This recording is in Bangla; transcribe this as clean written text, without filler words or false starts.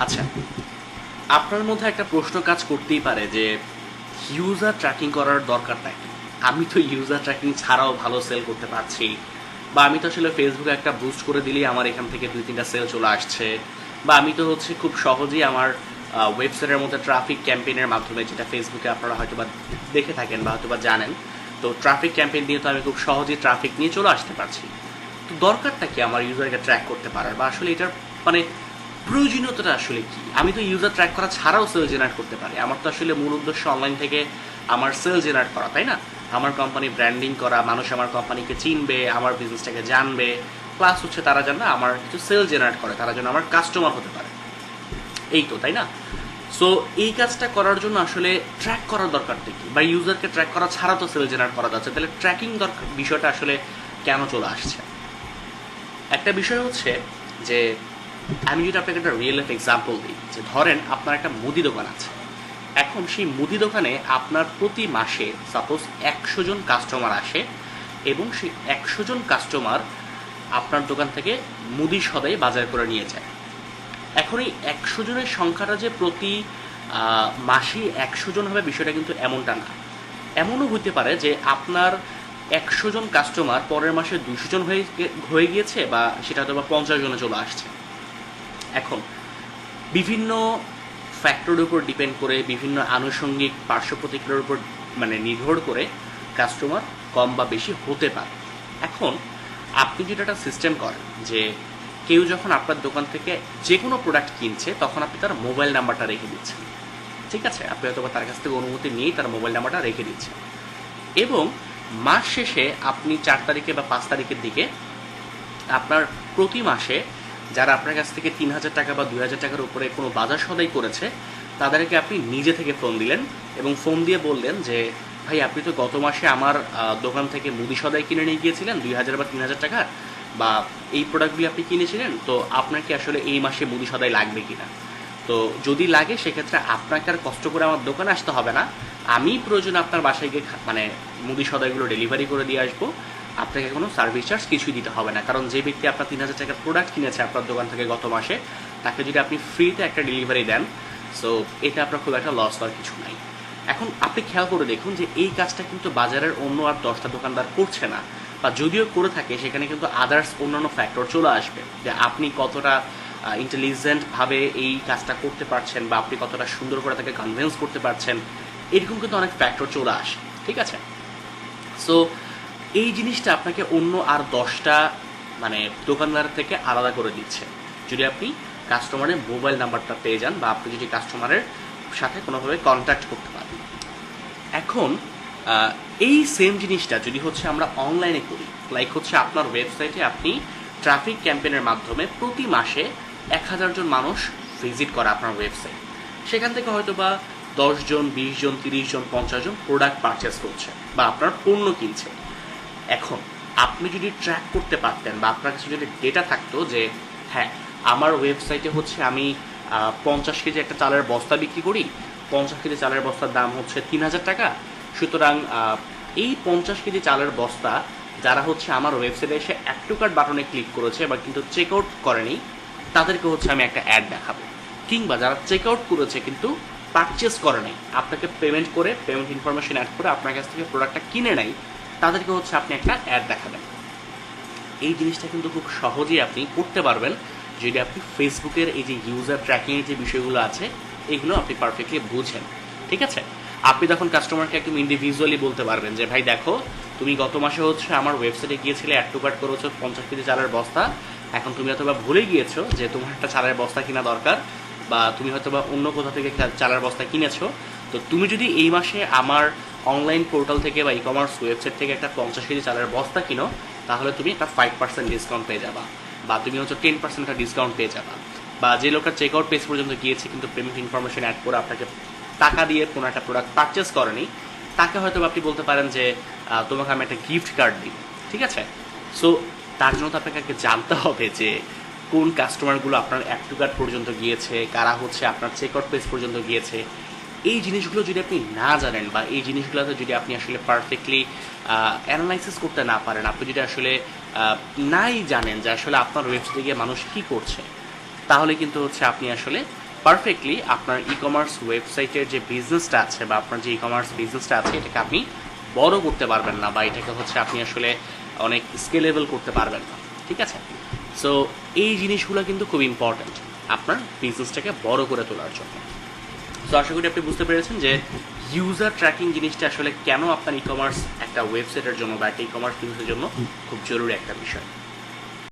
আচ্ছা, আপনার মধ্যে একটা প্রশ্ন কাজ করতেই পারে যে ইউজার ট্র্যাকিং করার দরকারটা কি? আমি তো ইউজার ট্র্যাকিং ছাড়াও ভালো সেল করতে পারছি, বা আমি তো আসলে ফেসবুকে একটা বুস্ট করে দিলেই আমার এখান থেকে 2-3টা সেল চলে আসছে, বা আমি তো খুব সহজেই আমার ওয়েবসাইটের মধ্যে ট্রাফিক ক্যাম্পেইনের মাধ্যমে, যেটা ফেসবুকে আপনারা হয়তো বা দেখে থাকেন বা হয়তো বা জানেন, তো ট্রাফিক ক্যাম্পেইন দিয়ে তো আমি খুব সহজেই ট্রাফিক নিয়ে চলে আসতে পারছি। তো দরকারটা কি আমার ইউজারকে ট্র্যাক করতে পারার, বা আসলে এটার মানে প্রয়োজনীয়তাটা আসলে কি? আমি তো ইউজার ট্র্যাক করা ছাড়াও সেল জেনারেট করতে পারি। আমার তো আসলে মূল উদ্দেশ্য অনলাইন থেকে আমার সেল জেনারেট করা, তাই না? আমার কোম্পানি ব্র্যান্ডিং করা, মানুষ আমার কোম্পানিকে চিনবে, আমার বিজনেসটাকে জানবে, প্লাস তারা যেন আমার কিছু সেল জেনারেট করে, তারা যেন আমার কাস্টমার হতে পারে। এই তো, তাই না? সো এই কাজটা করার জন্য আসলে ট্র্যাক করার দরকারটা কি? বা ইউজারকে ট্র্যাক করা ছাড়া তো সেল জেনারেট করা যাচ্ছে, তাহলে ট্র্যাকিং দরকার বিষয়টা আসলে কেন চলে আসছে? একটা বিষয় যে আমি যদি আপনাকে একটা রিয়েল লাইফ এক্সাম্পল দিই, যে ধরেন আপনার একটা মুদি দোকান আছে। এখন সেই মুদি দোকানে আপনার প্রতি মাসে সাপোজ 100 জন কাস্টমার আসে, এবং সেই 100 জন কাস্টমার আপনার দোকান থেকে মুদি সদাই বাজার করে নিয়ে যায়। এখন এই 100 জনের সংখ্যাটা যে প্রতি মাসে 100 জন হবে, বিষয়টা কিন্তু এমনটা না। এমনও হতে পারে যে আপনার 100 জন কাস্টমার পরের মাসে 200 জন হয়ে গিয়েছে, বা সেটা হয়তো বা 50 জনে চলে আসছে। এখন বিভিন্ন ফ্যাক্টরের উপর ডিপেন্ড করে, বিভিন্ন আনুষঙ্গিক পার্শ্ব প্রতিক্রিয়ার উপর নির্ভর করে কাস্টমার কম বা বেশি হতে পারে। এখন আপনি যদি একটা সিস্টেম করেন যে কেউ যখন আপনার দোকান থেকে যে কোনো প্রোডাক্ট কিনছে, তখন আপনি তার মোবাইল নাম্বারটা রেখে দিচ্ছেন। ঠিক আছে, আপনি হয়তো তার কাছ থেকে অনুমতি নিয়েই তার মোবাইল নাম্বারটা রেখে দিচ্ছেন, এবং মাস শেষে আপনি 4 তারিখে বা 5 তারিখের দিকে আপনার প্রতি মাসে যারা আপনার কাছ থেকে 3,000 টাকা বা 2,000 টাকার উপরে কোনো বাজার সদাই করেছে, তাদেরকে আপনি নিজে থেকে ফোন দিলেন, এবং ফোন দিয়ে বললেন যে ভাই, আপনি তো গত মাসে আমার দোকান থেকে মুদি সদাই কিনে নিয়ে গিয়েছিলেন 2,000 বা 3,000 টাকার, বা এই প্রোডাক্টগুলি আপনি কিনেছিলেন, তো আপনার কি আসলে এই মাসে মুদি সদাই লাগবে কিনা? তো যদি লাগে, সেক্ষেত্রে আপনাকে আর কষ্ট করে আমার দোকানে আসতে হবে না, আমি প্রয়োজনে আপনার বাসায় গিয়ে মুদি সদাইগুলো ডেলিভারি করে দিয়ে আসবো। আপনাকে কোনো সার্ভিস চার্জ কিছুই দিতে হবে না, কারণ যে ব্যক্তি আপনার 3,000 টাকার প্রোডাক্ট কিনেছে আপনার দোকান থেকে গত মাসে, তাকে যদি আপনি ফ্রিতে একটা ডেলিভারি দেন, সো এতে আপনার খুব একটা লস হওয়ার কিছু নাই। এখন আপনি খেয়াল করে দেখুন যে এই কাজটা কিন্তু বাজারের অন্য আর 10টা দোকানদার করছে না, বা যদিও করে থাকে, সেখানে কিন্তু আদার্স অন্যান্য ফ্যাক্টর চলে আসবে, যে আপনি কতটা ইন্টেলিজেন্টভাবে এই কাজটা করতে পারছেন, বা আপনি কতটা সুন্দর করে তাকে কনভিন্স করতে পারছেন, এরকম কিন্তু অনেক ফ্যাক্টর চলে আসে। ঠিক আছে? সো এই জিনিসটা আপনাকে অন্য আর 10টা দোকানদার থেকে আলাদা করে দিচ্ছে, যদি আপনি কাস্টমারের মোবাইল নাম্বারটা পেয়ে যান, বা আপনি যদি কাস্টমারের সাথে কোনোভাবে কন্ট্যাক্ট করতে পারেন। এখন এই সেম জিনিসটা যদি আমরা অনলাইনে করি, লাইক আপনার ওয়েবসাইটে আপনি ট্রাফিক ক্যাম্পেইনের মাধ্যমে প্রতি মাসে 1,000 জন মানুষ ভিজিট করে আপনার ওয়েবসাইট, সেখান থেকে হয়তো বা 10 জন, 20 জন, 30 জন, 50 জন প্রোডাক্ট পারচেস করছে বা আপনার পণ্য কিনছে। এখন আপনি যদি ট্র্যাক করতে পারতেন, বা আপনার কাছে যদি ডেটা থাকতো যে হ্যাঁ, আমার ওয়েবসাইটে আমি 50 কেজি একটা চালের বস্তা বিক্রি করি, 50 কেজি চালের বস্তার দাম 3,000 টাকা, সুতরাং এই 50 কেজি চালের বস্তা যারা আমার ওয়েবসাইটে এসে অ্যাড টু কার্ট বাটনে ক্লিক করেছে বা কিন্তু চেক আউট করেনি, তাদেরকে আমি একটা অ্যাড দেখাবো। কিংবা যারা চেক আউট করেছে কিন্তু পারচেস করে নাই, আপনাকে পেমেন্ট করে, পেমেন্ট ইনফরমেশন অ্যাড করে আপনার কাছ থেকে প্রোডাক্টটা কিনে নেয়, তাদেরকে আপনি একটা অ্যাড দেখাবেন। এই জিনিসটা কিন্তু খুব সহজেই আপনি করতে পারবেন যদি আপনি ফেসবুকের এই যে ইউজার ট্র্যাকিংয়ের যে বিষয়গুলো আছে, এগুলো আপনি পারফেক্টলি বুঝেন। ঠিক আছে? আপনি তখন কাস্টমারকে একদম ইন্ডিভিজুয়ালি বলতে পারবেন যে ভাই দেখো, তুমি গত মাসে আমার ওয়েবসাইটে গিয়েছিলে, অ্যাড টু কার্ট করেছো 50 কেজি চালের বস্তা, এখন তুমি হয়তো বা ভুলে গিয়েছো যে তোমার একটা চালের বস্তা কিনা দরকার, বা তুমি হয়তো বা অন্য কোথা থেকে চালের বস্তা কিনেছো, তো তুমি যদি এই মাসে আমার অনলাইন পোর্টাল থেকে বা ই কমার্স ওয়েবসাইট থেকে একটা 50 কেজি চালের বস্তা কিনো, তাহলে তুমি একটা 5% ডিসকাউন্ট পেয়ে যাবা, বা তুমি 10% একটা ডিসকাউন্ট পেয়ে যাবা। বা যে লোকটা চেক আউট পেজ পর্যন্ত গিয়েছে কিন্তু পেমেন্ট ইনফরমেশন অ্যাড করে আপনাকে টাকা দিয়ে কোনো একটা প্রোডাক্ট পারচেস করেনি, তাকে হয়তো আপনি বলতে পারেন যে তোমাকে আমি একটা গিফট কার্ড দিই। ঠিক আছে? সো তার জন্য তো আপনাকে আগে জানতে হবে যে কোন কাস্টমারগুলো আপনার অ্যাড টু কার্ট পর্যন্ত গিয়েছে, কারা আপনার চেক আউট পেজ পর্যন্ত গিয়েছে। এই জিনিসগুলো যদি আপনি না জানেন, বা এই জিনিসগুলোতে যদি আপনি আসলে পারফেক্টলি অ্যানালাইসিস করতে না পারেন, আপনি যদি আসলে নাই জানেন যে আসলে আপনার ওয়েবসাইটে গিয়ে মানুষ কী করছে, তাহলে কিন্তু আপনি আসলে পারফেক্টলি আপনার ই কমার্স ওয়েবসাইটের যে বিজনেসটা আছে বা আপনার যে ই কমার্স বিজনেসটা আছে এটাকে আপনি বড় করতে পারবেন না বা এটাকে হচ্ছে আপনি আসলে অনেক স্কেলেবল করতে পারবেন না, ঠিক আছে? সো এই জিনিসগুলো কিন্তু খুব ইম্পর্ট্যান্ট আপনার বিজনেসটাকে বড় করে তোলার জন্য। সো আশা করি আপনি বুঝতে পেরেছেন যে ইউজার ট্র্যাকিং জিনিসটা আসলে কেন আপনার ই কমার্স একটা ওয়েবসাইটের জন্য বা একটা ই কমার্স বিজনেসের জন্য খুব জরুরি একটা বিষয়।